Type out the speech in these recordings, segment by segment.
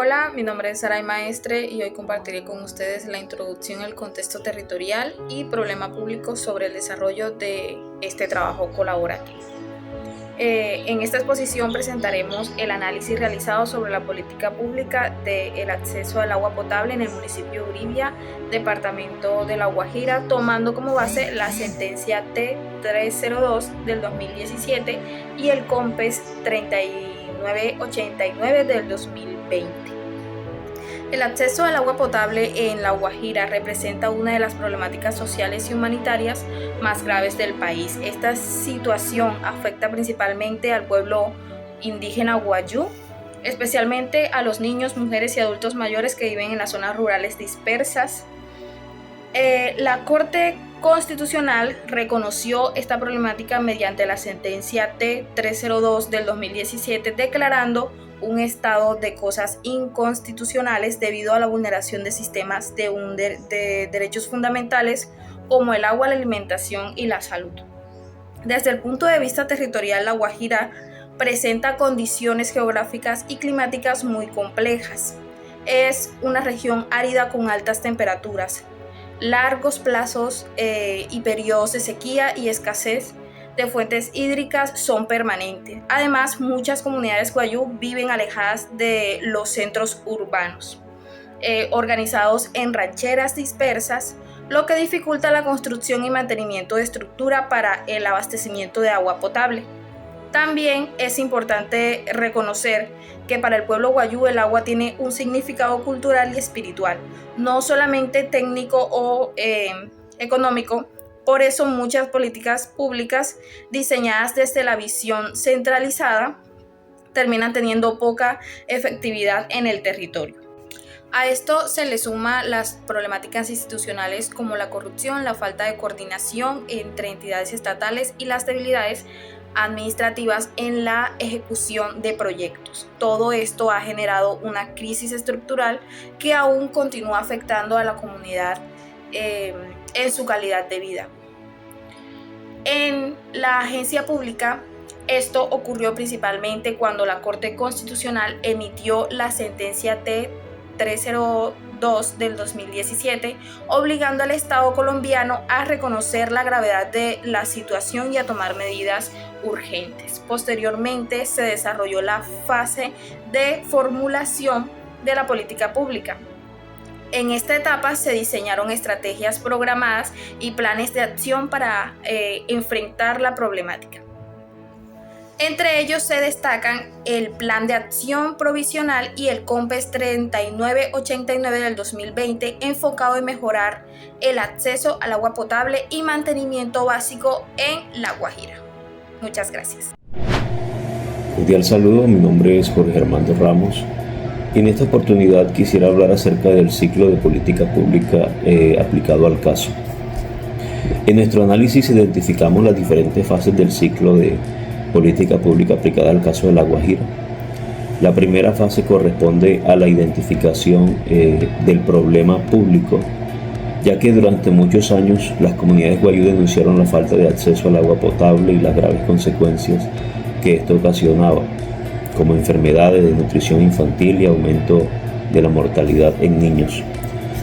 Hola, mi nombre es Saray Maestre y hoy compartiré con ustedes la introducción al contexto territorial y problema público sobre el desarrollo de este trabajo colaborativo. En esta exposición presentaremos el análisis realizado sobre la política pública del acceso al agua potable en el municipio de Uribia, departamento de La Guajira, tomando como base la sentencia T302 del 2017 y el COMPES 3989 del 2020. El acceso al agua potable en La Guajira representa una de las problemáticas sociales y humanitarias más graves del país. Esta situación afecta principalmente al pueblo indígena Wayuu, especialmente a los niños, mujeres y adultos mayores que viven en las zonas rurales dispersas. La Corte Constitucional reconoció esta problemática mediante la sentencia T302 del 2017, declarando un estado de cosas inconstitucionales debido a la vulneración de sistemas de derechos fundamentales como el agua, la alimentación y la salud. Desde el punto de vista territorial, La Guajira presenta condiciones geográficas y climáticas muy complejas. Es una región árida con altas temperaturas, largos plazos y periodos de sequía y escasez de fuentes hídricas son permanentes. Además, muchas comunidades Wayuu viven alejadas de los centros urbanos, organizados en rancheras dispersas, lo que dificulta la construcción y mantenimiento de estructura para el abastecimiento de agua potable. También es importante reconocer que para el pueblo Wayuu el agua tiene un significado cultural y espiritual, no solamente técnico o económico. Por eso muchas políticas públicas diseñadas desde la visión centralizada terminan teniendo poca efectividad en el territorio. A esto se le suma las problemáticas institucionales como la corrupción, la falta de coordinación entre entidades estatales y las debilidades administrativas en la ejecución de proyectos. Todo esto ha generado una crisis estructural que aún continúa afectando a la comunidad en su calidad de vida. En la agencia pública, esto ocurrió principalmente cuando la Corte Constitucional emitió la sentencia T302 del 2017, obligando al Estado colombiano a reconocer la gravedad de la situación y a tomar medidas urgentes. Posteriormente se desarrolló la fase de formulación de la política pública. En esta etapa se diseñaron estrategias programadas y planes de acción para enfrentar la problemática. Entre ellos se destacan el Plan de Acción Provisional y el COMPES 3989 del 2020, enfocado en mejorar el acceso al agua potable y mantenimiento básico en La Guajira. Muchas gracias. Cordial saludo, mi nombre es Jorge Armando Ramos. En esta oportunidad quisiera hablar acerca del ciclo de política pública aplicado al caso. En nuestro análisis identificamos las diferentes fases del ciclo de política pública aplicada al caso de La Guajira. La primera fase corresponde a la identificación del problema público, ya que durante muchos años las comunidades Wayuu denunciaron la falta de acceso al agua potable y las graves consecuencias que esto ocasionaba, como enfermedades de nutrición infantil y aumento de la mortalidad en niños.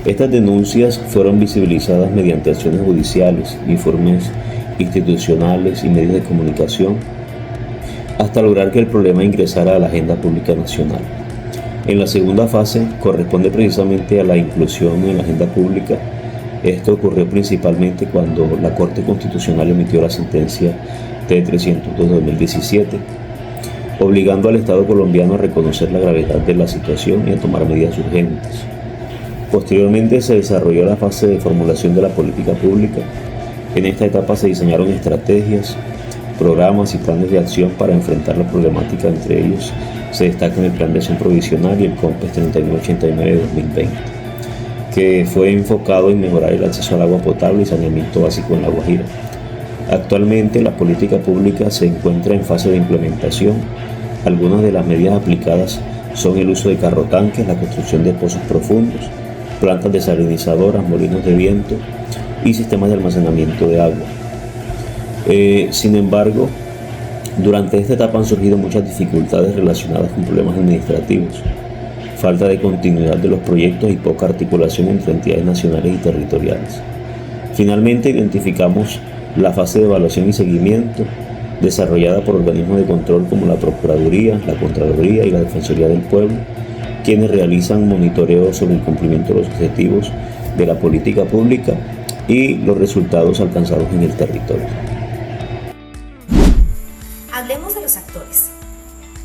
Estas denuncias fueron visibilizadas mediante acciones judiciales, informes institucionales y medios de comunicación, hasta lograr que el problema ingresara a la agenda pública nacional. En la segunda fase corresponde precisamente a la inclusión en la agenda pública. Esto ocurrió principalmente cuando la Corte Constitucional emitió la sentencia T302 de 2017, obligando al Estado colombiano a reconocer la gravedad de la situación y a tomar medidas urgentes. Posteriormente se desarrolló la fase de formulación de la política pública. En esta etapa se diseñaron estrategias, programas y planes de acción para enfrentar la problemática. Entre ellos se destacan el Plan de Acción Provisional y el COMPES 3989 de 2020, que fue enfocado en mejorar el acceso al agua potable y saneamiento básico en La Guajira. Actualmente la política pública se encuentra en fase de implementación. Algunas de las medidas aplicadas son el uso de carrotanques, la construcción de pozos profundos, plantas desalinizadoras, molinos de viento y sistemas de almacenamiento de agua. Sin embargo, durante esta etapa han surgido muchas dificultades relacionadas con problemas administrativos. falta de continuidad de los proyectos y poca articulación entre entidades nacionales y territoriales. Finalmente, identificamos la fase de evaluación y seguimiento desarrollada por organismos de control como la Procuraduría, la Contraloría y la Defensoría del Pueblo, quienes realizan monitoreo sobre el cumplimiento de los objetivos de la política pública y los resultados alcanzados en el territorio. Hablemos de los actores.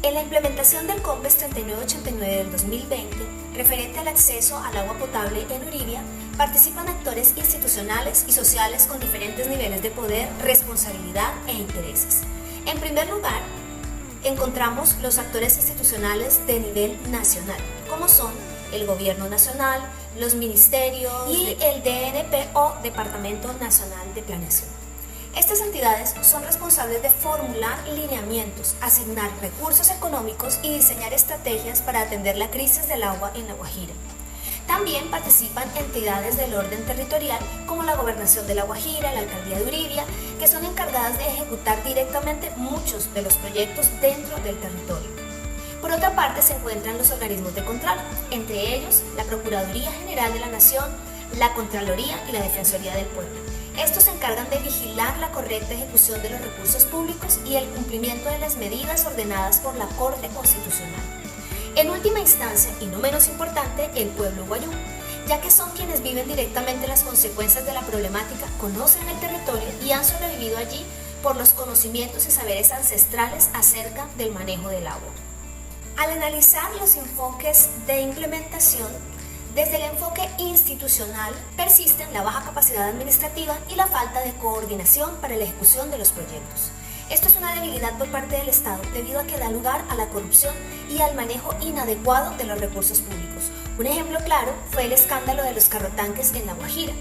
En la implementación del COMPES 3989 del 2020, referente al acceso al agua potable en Uribia, participan actores institucionales y sociales con diferentes niveles de poder, responsabilidad e intereses. En primer lugar, encontramos los actores institucionales de nivel nacional, como son el Gobierno Nacional, los ministerios y el DNP o Departamento Nacional de Planeación. Estas entidades son responsables de formular lineamientos, asignar recursos económicos y diseñar estrategias para atender la crisis del agua en La Guajira. También participan entidades del orden territorial como la Gobernación de La Guajira, la Alcaldía de Uribia, que son encargadas de ejecutar directamente muchos de los proyectos dentro del territorio. Por otra parte se encuentran los organismos de control, entre ellos la Procuraduría General de la Nación, la Contraloría y la Defensoría del Pueblo. Estos se encargan de vigilar la correcta ejecución de los recursos públicos y el cumplimiento de las medidas ordenadas por la Corte Constitucional. En última instancia, y no menos importante, el pueblo guayú, ya que son quienes viven directamente las consecuencias de la problemática, conocen el territorio y han sobrevivido allí por los conocimientos y saberes ancestrales acerca del manejo del agua. Al analizar los enfoques de implementación, desde el enfoque institucional persisten la baja capacidad administrativa y la falta de coordinación para la ejecución de los proyectos. Esto es una debilidad por parte del Estado debido a que da lugar a la corrupción y al manejo inadecuado de los recursos públicos. Un ejemplo claro fue el escándalo de los carrotanques en La Guajira.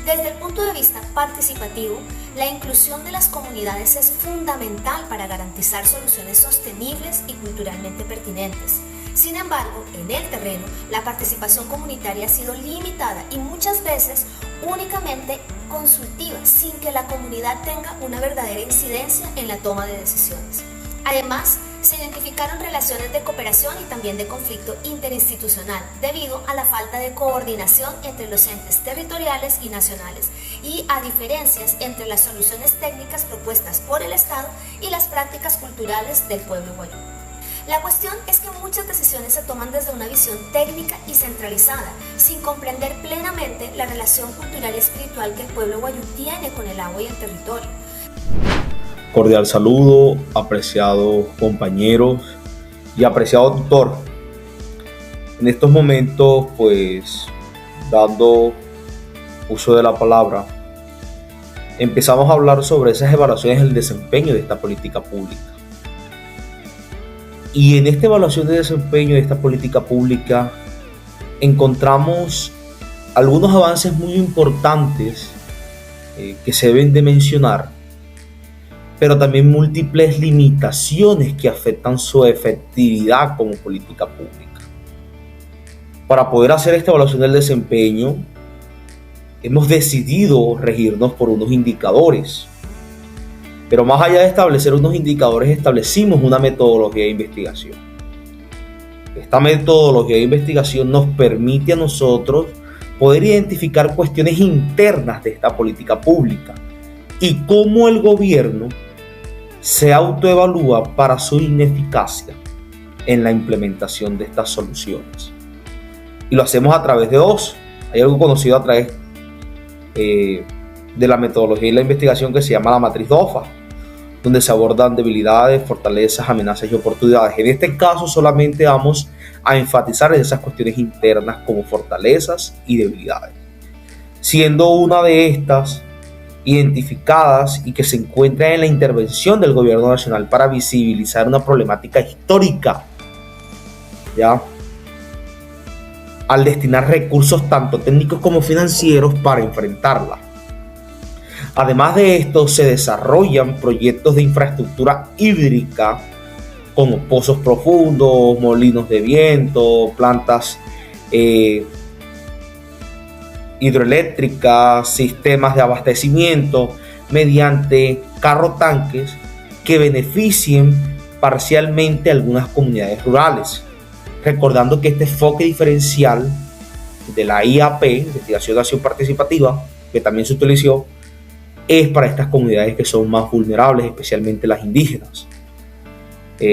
Desde el punto de vista participativo, la inclusión de las comunidades es fundamental para garantizar soluciones sostenibles y culturalmente pertinentes. Sin embargo, en el terreno, la participación comunitaria ha sido limitada y muchas veces únicamente consultiva, sin que la comunidad tenga una verdadera incidencia en la toma de decisiones. Además, se identificaron relaciones de cooperación y también de conflicto interinstitucional debido a la falta de coordinación entre los entes territoriales y nacionales y a diferencias entre las soluciones técnicas propuestas por el Estado y las prácticas culturales del pueblo guayú. La cuestión es que muchas decisiones se toman desde una visión técnica y centralizada, sin comprender plenamente la relación cultural y espiritual que el pueblo guayú tiene con el agua y el territorio. Cordial saludo, apreciados compañeros y apreciado tutor. En estos momentos, dando uso de la palabra, empezamos a hablar sobre esas evaluaciones del desempeño de esta política pública. Y en esta evaluación de desempeño de esta política pública encontramos algunos avances muy importantes que se deben de mencionar, pero también múltiples limitaciones que afectan su efectividad como política pública. Para poder hacer esta evaluación del desempeño, hemos decidido regirnos por unos indicadores. Pero más allá de establecer unos indicadores, establecimos una metodología de investigación. Esta metodología de investigación nos permite a nosotros poder identificar cuestiones internas de esta política pública y cómo el gobierno se autoevalúa para su ineficacia en la implementación de estas soluciones. Y lo hacemos a través de dos. Hay algo conocido a través de la metodología y la investigación que se llama la matriz DOFA, donde se abordan debilidades, fortalezas, amenazas y oportunidades. En este caso solamente vamos a enfatizar en esas cuestiones internas como fortalezas y debilidades, siendo una de estas identificadas y que se encuentra en la intervención del gobierno nacional para visibilizar una problemática histórica, ¿ya?, al destinar recursos tanto técnicos como financieros para enfrentarla. Además de esto, se desarrollan proyectos de infraestructura hídrica como pozos profundos, molinos de viento, plantas hidroeléctricas, sistemas de abastecimiento mediante carro-tanques que beneficien parcialmente a algunas comunidades rurales. recordando que este enfoque diferencial de la IAP, Investigación de Acción Participativa, que también se utilizó, es para estas comunidades que son más vulnerables, especialmente las indígenas.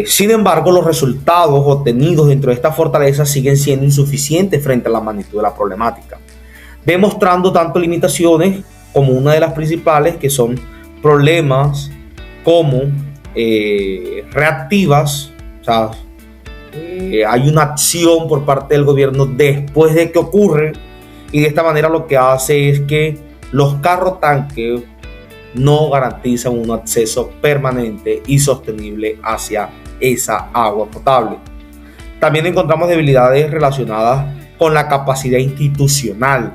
Sin embargo, los resultados obtenidos dentro de esta fortaleza siguen siendo insuficientes frente a la magnitud de la problemática, demostrando tanto limitaciones como una de las principales, que son problemas como reactivas, o sea, hay una acción por parte del gobierno después de que ocurre, y de esta manera lo que hace es que los carros tanques no garantizan un acceso permanente y sostenible hacia esa agua potable. También encontramos debilidades relacionadas con la capacidad institucional,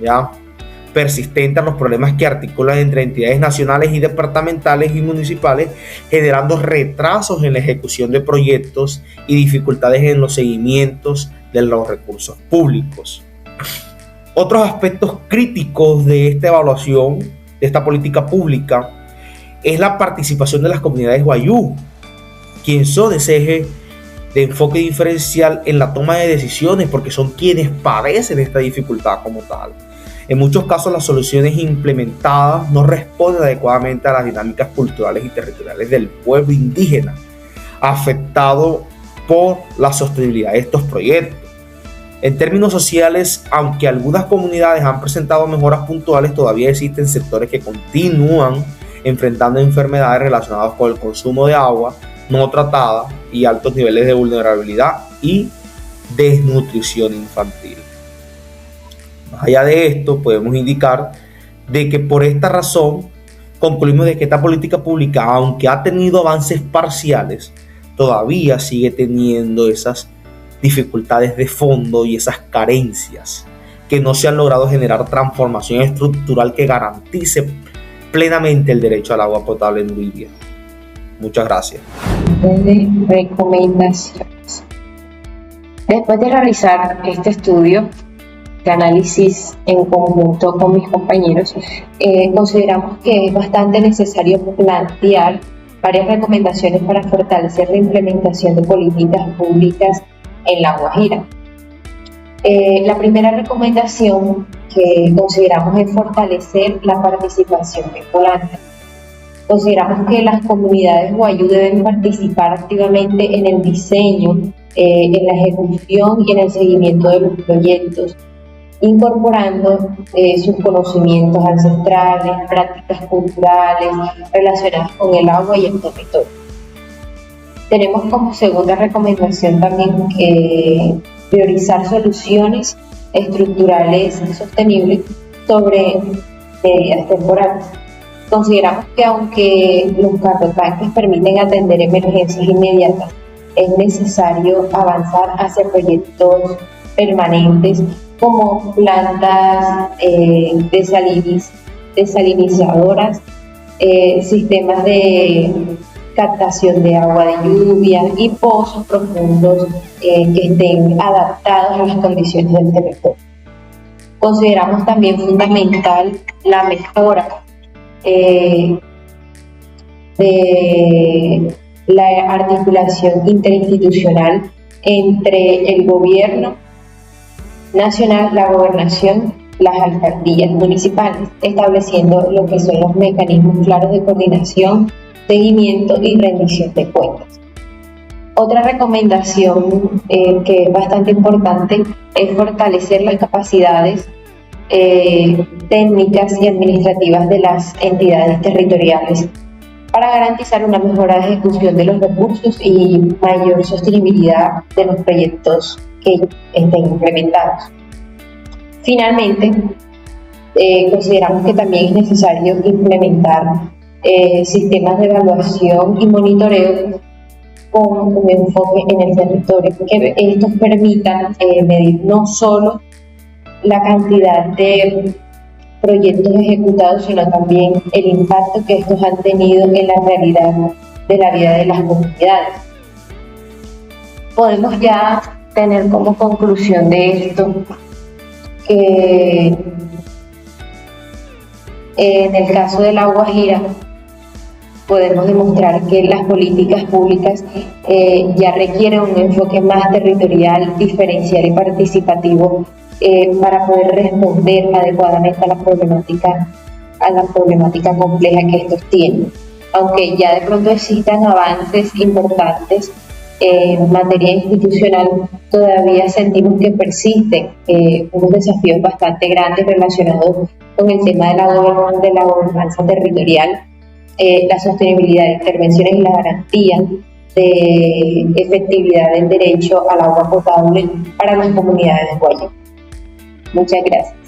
¿ya?, persistente a los problemas que articulan entre entidades nacionales y departamentales y municipales, generando retrasos en la ejecución de proyectos y dificultades en los seguimientos de los recursos públicos. Otros aspectos críticos de esta evaluación, de esta política pública, es la participación de las comunidades wayú, quienes son ese eje de enfoque diferencial en la toma de decisiones, porque son quienes padecen esta dificultad como tal. En muchos casos, las soluciones implementadas no responden adecuadamente a las dinámicas culturales y territoriales del pueblo indígena, afectado por la sostenibilidad de estos proyectos. En términos sociales, aunque algunas comunidades han presentado mejoras puntuales, todavía existen sectores que continúan enfrentando enfermedades relacionadas con el consumo de agua no tratada y altos niveles de vulnerabilidad y desnutrición infantil. Más allá de esto, podemos indicar de que por esta razón concluimos de que esta política pública, aunque ha tenido avances parciales, todavía sigue teniendo esas dificultades de fondo y esas carencias, que no se han logrado generar transformación estructural que garantice plenamente el derecho al agua potable en Uribia. Muchas gracias. Recomendaciones. Después de realizar este estudio de análisis en conjunto con mis compañeros, consideramos que es bastante necesario plantear varias recomendaciones para fortalecer la implementación de políticas públicas en La Guajira. La primera recomendación que consideramos es fortalecer la participación escolar. Consideramos que las comunidades wayú deben participar activamente en el diseño, en la ejecución y en el seguimiento de los proyectos, incorporando sus conocimientos ancestrales, prácticas culturales relacionadas con el agua y el territorio. Tenemos como segunda recomendación también priorizar soluciones estructurales sostenibles sobre medidas temporales. Consideramos que aunque los carrotanques permiten atender emergencias inmediatas, es necesario avanzar hacia proyectos permanentes como plantas desalinizadoras, sistemas de captación de agua de lluvia y pozos profundos que estén adaptados a las condiciones del territorio. Consideramos también fundamental la mejora de la articulación interinstitucional entre el gobierno nacional, la gobernación, las alcaldías municipales, estableciendo lo que son los mecanismos claros de coordinación, seguimiento y rendición de cuentas. Otra recomendación que es bastante importante es fortalecer las capacidades técnicas y administrativas de las entidades territoriales para garantizar una mejor ejecución de los recursos y mayor sostenibilidad de los proyectos que estén implementados. Finalmente, consideramos que también es necesario implementar sistemas de evaluación y monitoreo con un enfoque en el territorio, que estos permitan medir no solo la cantidad de proyectos ejecutados, sino también el impacto que estos han tenido en la realidad de la vida de las comunidades. Podemos ya tener como conclusión de esto que en el caso de La Guajira podemos demostrar que las políticas públicas ya requieren un enfoque más territorial, diferencial y participativo para poder responder adecuadamente a la problemática compleja que estos tienen. Aunque ya de pronto existan avances importantes en materia institucional, todavía sentimos que persisten unos desafíos bastante grandes relacionados con el tema de la gobernanza territorial, la sostenibilidad de intervenciones y la garantía de efectividad del derecho al agua potable para las comunidades de Guayas. Muchas gracias.